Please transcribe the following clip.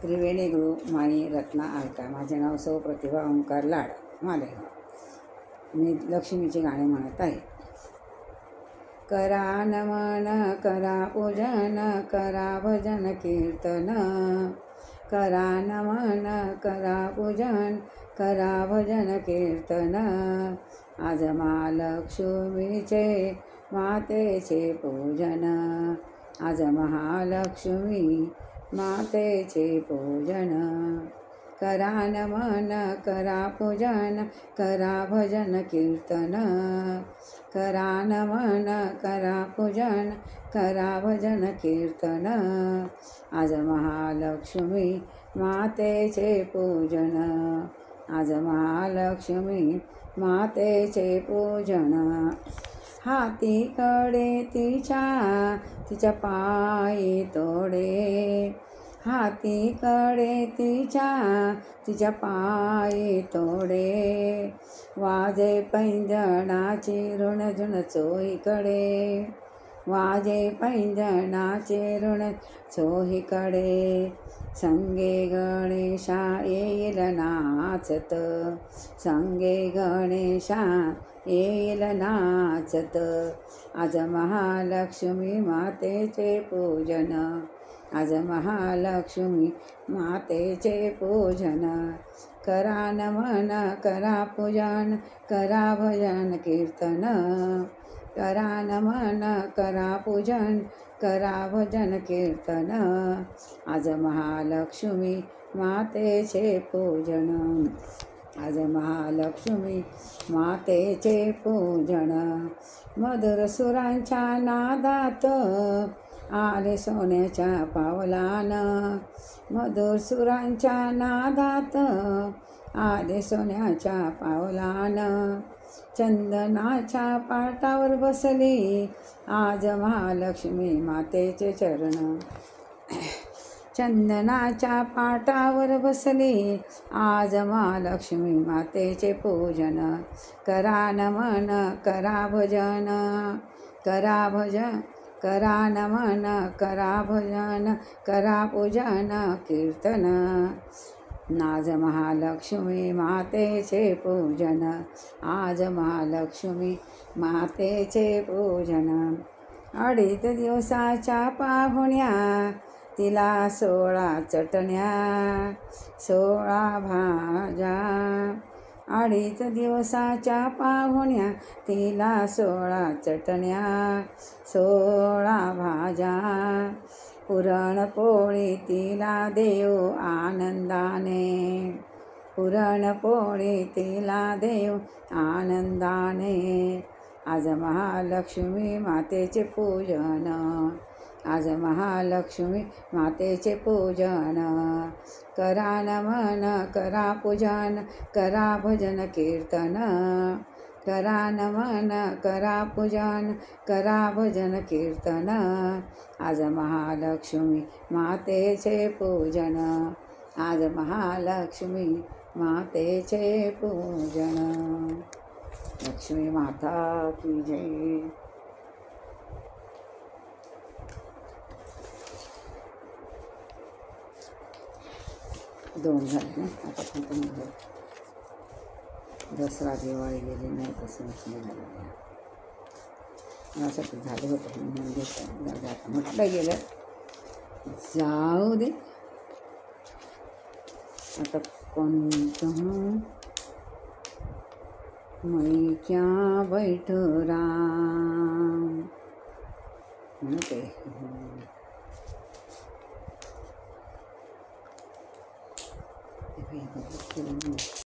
त्रिवेणी गुरु माई रत्ना आलका. माझे नाव सौ प्रतिभा ओंकार लाड मालेगाव. मी लक्ष्मीची गाणे म्हणत आहे. करा नमन करा पूजन करा भजन कीर्तन, करा नमन करा पूजन करा भजन कीर्तन. आज महालक्ष्मीचे मातेचे पूजन, आज महालक्ष्मी मातेचे पूजन. करा नमन करा पूजन करा भजन कीर्तन, करा नमन करा पूजन करा भजन कीर्तन. आज महालक्ष्मी मातेचे पूजन, आज महालक्ष्मी मातेचे पूजन. हातीकडे तिच्या पायी तोडे, हातीकडे तिच्या पायी तोडे. वाजे पैंजणाची रुणझुण चोहीकडे, वाजे पैंजणाचे ऋण चोहीकडे. संगे गणेशा येईल नाचत, संगे गणेशा येईल नाचत. आज महालक्ष्मी मातेचे पूजन, आज महालक्ष्मी मातेचे पूजन. करा नमन करा पूजन करा भजन कीर्तन, करा नमन करा पूजन करा भजन कीर्तन. आज महालक्ष्मी मातेचे पूजन, आज महालक्ष्मी मातेचे पूजन. मधुर सुरांच्या नादात आले सोन्याच्या पावलान, मधुर सुरांच्या नादात आले सोन्याच्या पावलान. चंदनाच्या पाटावर बसली आज महालक्ष्मी मातेचे चरण, चंदनाच्या पाटावर बसली आज महालक्ष्मी मातेचे पूजन. करा नमन करा भजन करा भजन, करा नमन करा भजन करा पूजन कीर्तन. आज महालक्ष्मी मातेचे पूजन, आज महालक्ष्मी मातेचे पूजन. अडीच दिवसाच्या पाहुण्या तिला 16 चटण्या 16 भाज्या. अडीच दिवसाच्या पाहुण्या तिला 16 चटण्या 16 भाज्या. पुरणपोळी तिला देऊ आनंदाने, पुरणपोळी तिला देऊ आनंदाने. आज महालक्ष्मी मातेचे पूजन, आज महालक्ष्मी मातेचे पूजन. करा नमन करा पूजन करा भजन कीर्तन, करा नमन करा पूजन करा भजन कीर्तन. आज महालक्ष्मी मातेचे पूजन, आज महालक्ष्मी मातेचे पूजन. लक्ष्मी माता की जय. दोन झाले ना आता. दसरा दिवाळी गेली नाही तसंच नाही झालं. यासाठी झालं होतं म्हणून घेतलं. आता म्हटलं गेलं जाऊ दे. आता कोणतं मैं क्या बैठो राम म्हणते.